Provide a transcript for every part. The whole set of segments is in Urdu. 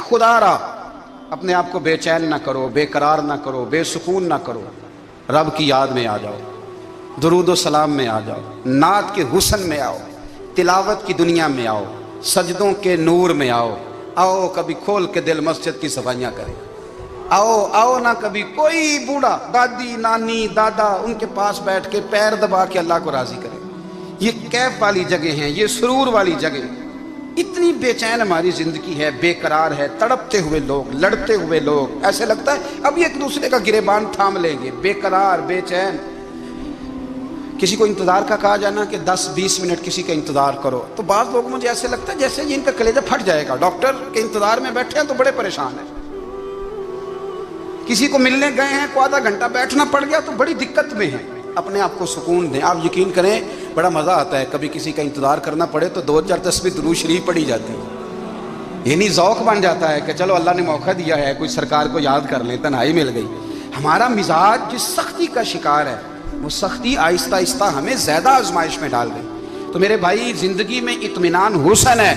خدا را اپنے آپ کو بے چین نہ کرو، بے قرار نہ کرو، بے سکون نہ کرو، رب کی یاد میں آ جاؤ، درود و سلام میں آ جاؤ، نعت کے حسن میں آؤ، تلاوت کی دنیا میں آؤ، سجدوں کے نور میں آؤ، آؤ کبھی کھول کے دل مسجد کی صفائیاں کریں، آؤ آؤ نہ کبھی کوئی بوڑھا دادی نانی دادا ان کے پاس بیٹھ کے پیر دبا کے اللہ کو راضی کرے۔ یہ کیف والی جگہ ہیں، یہ سرور والی جگہ۔ اتنی بے چین ہماری زندگی ہے، بے قرار ہے، تڑپتے ہوئے لوگ، لڑتے ہوئے لوگ، ایسے لگتا ہے اب ایک دوسرے کا گریبان تھام لیں گے، بے قرار بے چین۔ کسی کو انتظار کا کہا جانا کہ 10-20 منٹ کسی کا انتظار کرو، تو بعض لوگ مجھے ایسے لگتا ہے جیسے ان کا کلیجہ پھٹ جائے گا، ڈاکٹر کے انتظار میں بیٹھے ہیں تو بڑے پریشان ہیں۔ کسی کو ملنے گئے ہیں کو آدھا گھنٹہ بیٹھنا پڑ گیا تو بڑی دقت میں ہیں۔ اپنے آپ کو سکون دیں۔ آپ یقین کریں بڑا مزہ آتا ہے، کبھی کسی کا انتظار کرنا پڑے تو 2-4 تسبیح درود شریف پڑھی جاتی ہے، یعنی ذوق بن جاتا ہے کہ چلو اللہ نے موقع دیا ہے، کوئی سرکار کو یاد کر لیں، تنہائی مل گئی۔ ہمارا مزاج جس سختی کا شکار ہے وہ سختی آہستہ آہستہ ہمیں زیادہ آزمائش میں ڈال گئی۔ تو میرے بھائی زندگی میں اطمینان حسن ہے،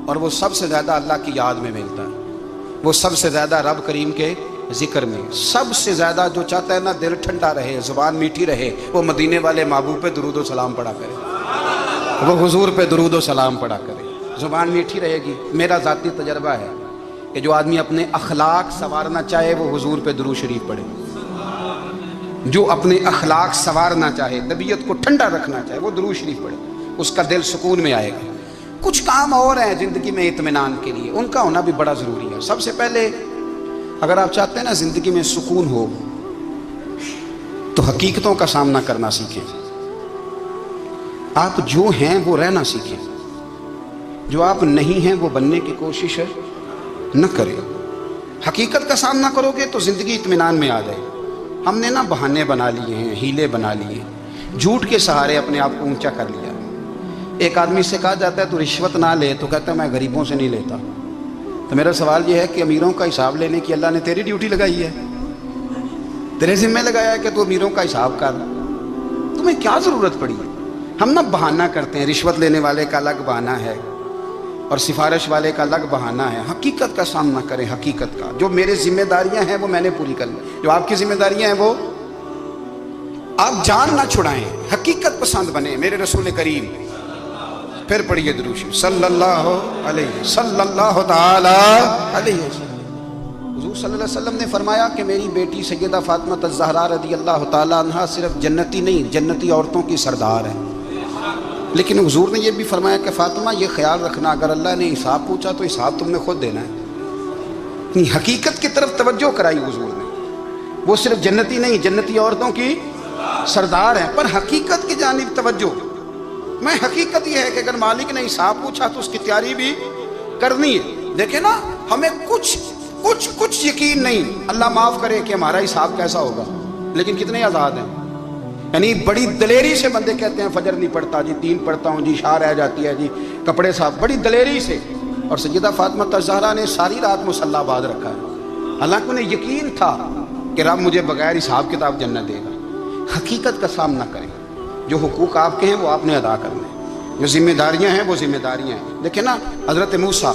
اور وہ سب سے زیادہ اللہ کی یاد میں ملتا ہے، وہ سب سے زیادہ رب کریم کے ذکر میں، سب سے زیادہ جو چاہتا ہے نا دل ٹھنڈا رہے، زبان میٹھی رہے، وہ مدینے والے محبوب پہ درود و سلام پڑھا کرے، وہ حضور پہ درود و سلام پڑھا کرے، زبان میٹھی رہے گی۔ میرا ذاتی تجربہ ہے کہ جو آدمی اپنے اخلاق سنوارنا چاہے وہ حضور پہ درود شریف پڑھے، جو اپنے اخلاق سنوارنا چاہے، طبیعت کو ٹھنڈا رکھنا چاہے، وہ درود شریف پڑھے، اس کا دل سکون میں آئے گا۔ کچھ کام اور ہیں زندگی میں اطمینان کے لیے، ان کا ہونا بھی بڑا ضروری ہے۔ سب سے پہلے اگر آپ چاہتے ہیں نا زندگی میں سکون ہو تو حقیقتوں کا سامنا کرنا سیکھیں۔ آپ جو ہیں وہ رہنا سیکھیں، جو آپ نہیں ہیں وہ بننے کی کوشش نہ کریں۔ حقیقت کا سامنا کرو گے تو زندگی اطمینان میں آ جائے۔ ہم نے نا بہانے بنا لیے ہیں، ہیلے بنا لیے، جھوٹ کے سہارے اپنے آپ کو اونچا کر لیا۔ ایک آدمی سے کہا جاتا ہے تو رشوت نہ لے، تو کہتا ہے میں غریبوں سے نہیں لیتا۔ تو میرا سوال یہ ہے کہ امیروں کا حساب لینے کی اللہ نے تیری ڈیوٹی لگائی ہے، تیرے ذمہ لگایا ہے کہ تو امیروں کا حساب کر، تمہیں کیا ضرورت پڑی ہے؟ ہم نا بہانہ کرتے ہیں، رشوت لینے والے کا الگ بہانہ ہے اور سفارش والے کا الگ بہانہ ہے۔ حقیقت کا سامنا کریں، حقیقت کا، جو میرے ذمہ داریاں ہیں وہ میں نے پوری کر لی، جو آپ کی ذمہ داریاں ہیں وہ آپ جان نہ چھڑائیں، حقیقت پسند بنیں۔ میرے رسول کریم، پھر پڑھیے درود شریف صلی اللہ تعالی علیہ وسلم۔ حضور صلی اللہ علیہ وسلم نے فرمایا کہ میری بیٹی سیدہ فاطمہ الزہرا رضی اللہ تعالی عنہا صرف جنتی نہیں، جنتی عورتوں کی سردار ہے۔ لیکن حضور نے یہ بھی فرمایا کہ فاطمہ یہ خیال رکھنا اگر اللہ نے حساب پوچھا تو حساب تم نے خود دینا ہے۔ حقیقت کی طرف توجہ کرائی حضور نے، وہ صرف جنتی نہیں، جنتی عورتوں کی سردار ہیں، پر حقیقت کی جانب توجہ۔ میں حقیقت یہ ہے کہ اگر مالک نے حساب پوچھا تو اس کی تیاری بھی کرنی ہے۔ دیکھیں نا ہمیں کچھ یقین نہیں، اللہ معاف کرے کہ ہمارا حساب کیسا ہوگا، لیکن کتنے آزاد ہیں۔ یعنی بڑی دلیری سے بندے کہتے ہیں فجر نہیں پڑھتا جی، 3 پڑھتا ہوں جی، عشاء رہ جاتی ہے جی، کپڑے صاف، بڑی دلیری سے۔ اور سیدہ فاطمہ الزہرا نے ساری رات مصلی باز رکھا ہے، حالانکہ انہیں یقین تھا کہ رب مجھے بغیر حساب کتاب جنت دے گا۔ حقیقت کا سامنا کریں، جو حقوق آپ کے ہیں وہ آپ نے ادا کرنے، جو ذمہ داریاں ہیں وہ ذمہ داریاں ہیں۔ دیکھیں نا حضرت موسیٰ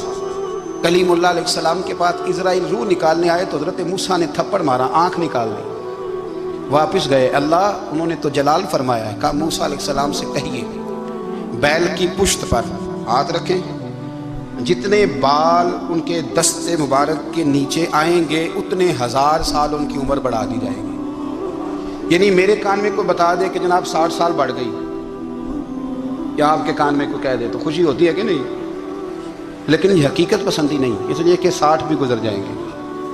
کلیم اللہ علیہ السلام کے پاس اسرائیل روح نکالنے آئے تو حضرت موسیٰ نے تھپڑ مارا، آنکھ نکال دی، واپس گئے۔ اللہ انہوں نے تو جلال فرمایا ہے، کہا موسیٰ علیہ السلام سے کہیے بیل کی پشت پر ہاتھ رکھیں، جتنے بال ان کے دست مبارک کے نیچے آئیں گے اتنے 1000 سال ان کی عمر بڑھا دی جائے گی۔ یعنی میرے کان میں کوئی بتا دے کہ جناب 60 سال بڑھ گئی، یا آپ کے کان میں کوئی کہہ دے تو خوشی ہوتی ہے کہ نہیں؟ لیکن یہ حقیقت پسندی نہیں، اس لیے کہ 60 بھی گزر جائیں گے،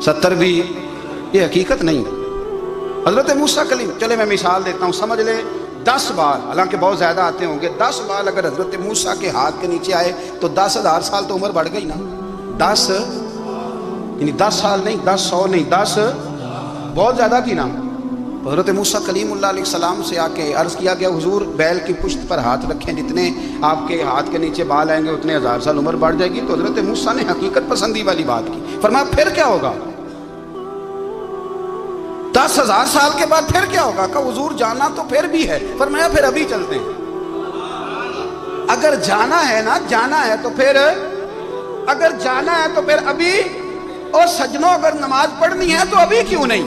70 بھی، یہ حقیقت نہیں۔ حضرت موسیٰ کلیم، چلے میں مثال دیتا ہوں، سمجھ لے 10 بال، حالانکہ بہت زیادہ آتے ہوں گے، 10 بال اگر حضرت موسیٰ کے ہاتھ کے نیچے آئے تو 10,000 سال تو عمر بڑھ گئی نا۔ 10 یعنی 10 سال نہیں، 10 100 نہیں، 10 بہت زیادہ کی نا۔ حضرت موسیٰ کلیم اللہ علیہ السلام سے آ کے عرض کیا گیا حضور بیل کی پشت پر ہاتھ رکھیں، جتنے آپ کے ہاتھ کے نیچے بال آئیں گے اتنے 1000 سال عمر بڑھ جائے گی۔ تو حضرت موسیٰ نے حقیقت پسندی والی بات کی، فرمایا پھر کیا ہوگا؟ 10,000 سال کے بعد پھر کیا ہوگا؟ کہ حضور جانا تو پھر بھی ہے، فرمایا پھر ابھی چلتے ہیں۔ اگر جانا ہے نا، جانا ہے تو پھر اگر جانا ہے تو پھر ابھی، اور سجنوں اگر نماز پڑھنی ہے تو ابھی کیوں نہیں؟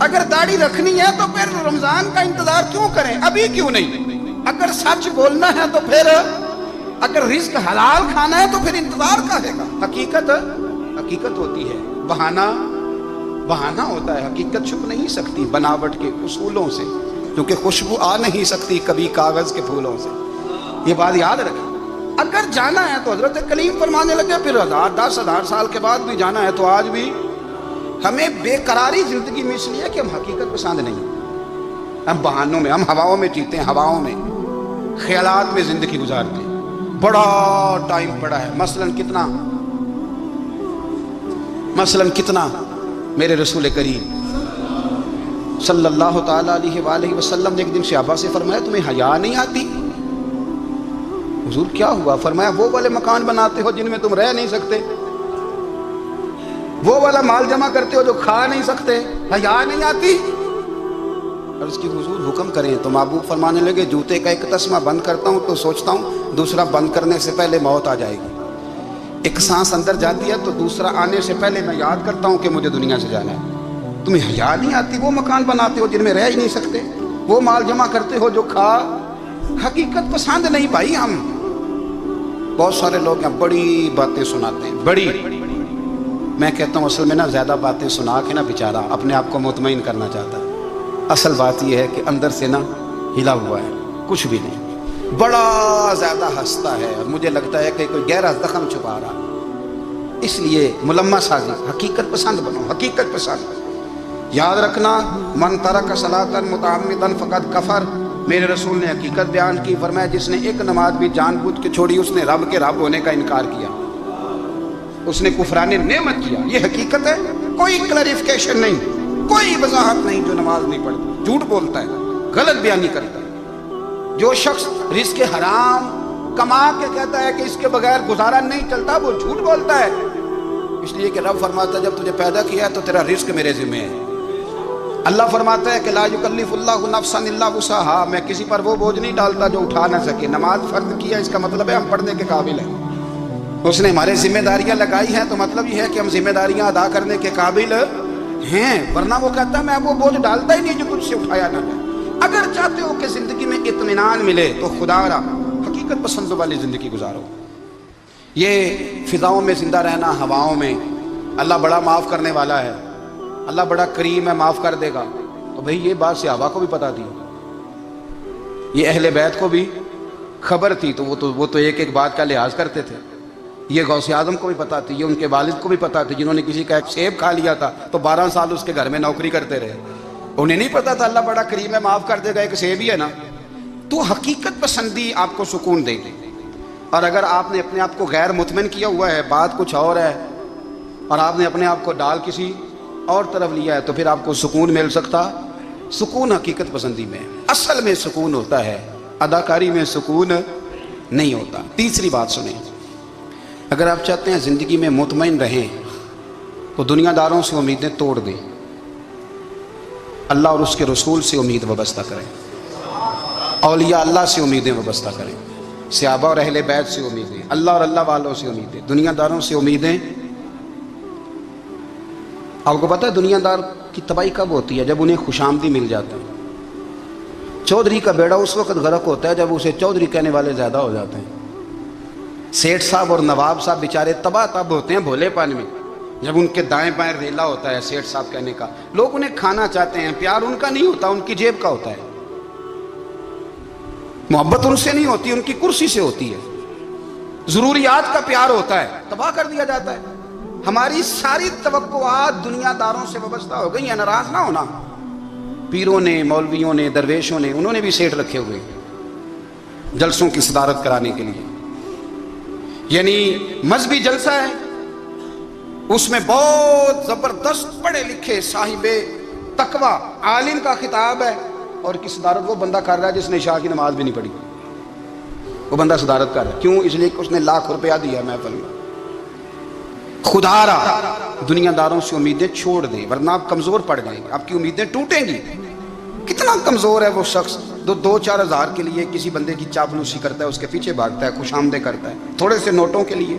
اگر داڑھی رکھنی ہے تو پھر رمضان کا انتظار کیوں کریں؟ ابھی کیوں نہیں؟ اگر سچ بولنا ہے تو پھر، اگر رزق حلال کھانا ہے تو پھر انتظار کہے گا؟ حقیقت ہوتی ہے، بہانہ ہوتا ہے، حقیقت چھپ نہیں سکتی بناوٹ کے اصولوں سے، کیونکہ خوشبو آ نہیں سکتی کبھی کاغذ کے پھولوں سے۔ یہ بات یاد رکھیں۔ اگر جانا ہے تو حضرت کلیم فرمانے لگے پھر 10,000 سال کے بعد بھی جانا ہے، تو آج بھی ہمیں بے قراری زندگی میں اس لیے کہ ہم حقیقت پسند نہیں، ہم بہانوں میں، ہم ہواؤں میں جیتے ہیں، ہواؤں میں، خیالات میں زندگی گزارتے ہیں۔ بڑا ٹائم پڑا ہے، مثلاً کتنا میرے رسول کریم صلی اللہ تعالیٰ علیہ وآلہ وسلم نے ایک دن صحابہ سے فرمایا تمہیں حیا نہیں آتی؟ حضور کیا ہوا؟ فرمایا وہ والے مکان بناتے ہو جن میں تم رہ نہیں سکتے، وہ والا مال جمع کرتے ہو جو کھا نہیں سکتے، حیا نہیں آتی؟ اور اس کی حضور حکم کریں تو محبوب فرمانے لگے جوتے کا ایک تسمہ بند کرتا ہوں تو سوچتا ہوں دوسرا بند کرنے سے پہلے موت آ جائے گی، ایک سانس اندر جاتی ہے تو دوسرا آنے سے پہلے میں یاد کرتا ہوں کہ مجھے دنیا سے جانا ہے۔ تمہیں حیا نہیں آتی؟ وہ مکان بناتے ہو جن میں رہ ہی نہیں سکتے، وہ مال جمع کرتے ہو جو کھا، حقیقت پسند نہیں بھائی ہم۔ بہت سارے لوگ ہیں بڑی باتیں سناتے ہیں، بڑی، میں کہتا ہوں اصل میں نا زیادہ باتیں سنا کے نا بیچارہ اپنے آپ کو مطمئن کرنا چاہتا ہے، اصل بات یہ ہے کہ اندر سے نا ہلا ہوا ہے، کچھ بھی نہیں، بڑا زیادہ ہنستا ہے اور مجھے لگتا ہے کہ کوئی گہرا زخم چھپا رہا۔ اس لیے ملمہ سازی، حقیقت پسند بنو، حقیقت پسند۔ یاد رکھنا من ترک صلاۃ متعمدا فقد کفر، میرے رسول نے حقیقت بیان کی، فرمایا جس نے ایک نماز بھی جان بوجھ کے چھوڑی اس نے رب کے رب ہونے کا انکار کیا، اس نے کفران نعمت کیا۔ یہ حقیقت ہے، کوئی کلیریفیکیشن نہیں، کوئی وضاحت نہیں۔ جو نماز نہیں پڑھتا جھوٹ بولتا ہے، غلط بیانی کرتا ہے۔ جو شخص رزق حرام کما کے کہتا ہے کہ اس کے بغیر گزارا نہیں چلتا، وہ جھوٹ بولتا ہے، اس لیے کہ رب فرماتا ہے جب تجھے پیدا کیا ہے تو تیرا رزق میرے ذمہ ہے۔ اللہ فرماتا ہے کہ لا یکلف اللہ نفسا الا وسعہا، میں کسی پر وہ بوجھ نہیں ڈالتا جو اٹھا نہ سکے۔ نماز فرض کیا اس کا مطلب ہے ہم پڑھنے کے قابل ہیں، اس نے ہمارے ذمہ داریاں لگائی ہیں تو مطلب یہ ہے کہ ہم ذمہ داریاں ادا کرنے کے قابل ہیں، ورنہ وہ کہتا ہے میں وہ بوجھ ڈالتا ہی نہیں جو تجھ سے اٹھایا نہ جائے۔ اگر چاہتے ہو کہ زندگی میں اطمینان ملے تو خدا را حقیقت پسند والی زندگی گزارو۔ یہ فضاؤں میں زندہ رہنا، ہواؤں میں، اللہ بڑا معاف کرنے والا ہے، اللہ بڑا کریم ہے، معاف کر دے گا، تو بھئی یہ بات صحابہ کو بھی پتا تھی، یہ اہل بیت کو بھی خبر تھی، تو وہ تو ایک ایک بات کا لحاظ کرتے تھے۔ یہ غوث اعظم کو بھی پتا تھی، یہ ان کے والد کو بھی پتا تھی، جنہوں نے کسی کا ایک سیب کھا لیا تھا تو 12 سال اس کے گھر میں نوکری کرتے رہے، انہیں نہیں پتا تھا اللہ بڑا کریم ہے، معاف کر دے گا، ایک سیب ہی ہے نا۔ تو حقیقت پسندی آپ کو سکون دے گی، اور اگر آپ نے اپنے آپ کو غیر مطمئن کیا ہوا ہے، بات کچھ اور ہے، اور آپ نے اپنے آپ کو ڈال کسی اور طرف لیا ہے، تو پھر آپ کو سکون مل سکتا؟ سکون حقیقت پسندی میں، اصل میں سکون ہوتا ہے، اداکاری میں سکون نہیں ہوتا۔ تیسری بات سنیں، اگر آپ چاہتے ہیں زندگی میں مطمئن رہیں تو دنیا داروں سے امیدیں توڑ دیں، اللہ اور اس کے رسول سے امید وابستہ کریں، اولیاء اللہ سے امیدیں وابستہ کریں، صحابہ اور اہل بیت سے امیدیں، اللہ اور اللہ والوں سے امیدیں، دنیا داروں سے امیدیں۔ آپ کو پتہ ہے دنیا دار کی تباہی کب ہوتی ہے؟ جب انہیں خوش آمدی مل جاتا ہے۔ چودھری کا بیڑا اس وقت غرق ہوتا ہے جب اسے چودھری کہنے والے زیادہ ہو جاتے ہیں۔ سیٹھ صاحب اور نواب صاحب بیچارے تباہ تب ہوتے ہیں بھولے پن میں، جب ان کے دائیں بائیں ریلا ہوتا ہے سیٹھ صاحب کہنے کا، لوگ انہیں کھانا چاہتے ہیں، پیار ان کا نہیں ہوتا، ان کی جیب کا ہوتا ہے، محبت ان سے نہیں ہوتی، ان کی کرسی سے ہوتی ہے، ضروریات کا پیار ہوتا ہے، تباہ کر دیا جاتا ہے۔ ہماری ساری توقعات دنیا داروں سے وابستہ ہو گئی ہیں، ناراض نہ ہونا۔ پیروں نے، مولویوں نے، درویشوں نے، انہوں نے بھی سیٹ رکھے ہوئے جلسوں کی صدارت کرانے کے لیے، یعنی مذہبی جلسہ ہے، اس میں بہت زبردست پڑھے لکھے صاحب تقوی عالم کا خطاب ہے، اور کی صدارت وہ بندہ کر رہا ہے جس نے عشاء کی نماز بھی نہیں پڑھی، وہ بندہ صدارت کر رہا ہے، کیوں؟ اس لیے کہ اس نے لاکھ روپیہ دیا محفل میں۔ خدا را دنیا داروں سے امیدیں چھوڑ دیں، ورنہ آپ کمزور پڑ جائیں گے، آپ کی امیدیں ٹوٹیں گی۔ کتنا کمزور ہے وہ شخص جو 2-4 ہزار کے لیے کسی بندے کی چاپلوسی کرتا ہے، اس کے پیچھے بھاگتا ہے، خوش آمدیں کرتا ہے، تھوڑے سے نوٹوں کے لیے،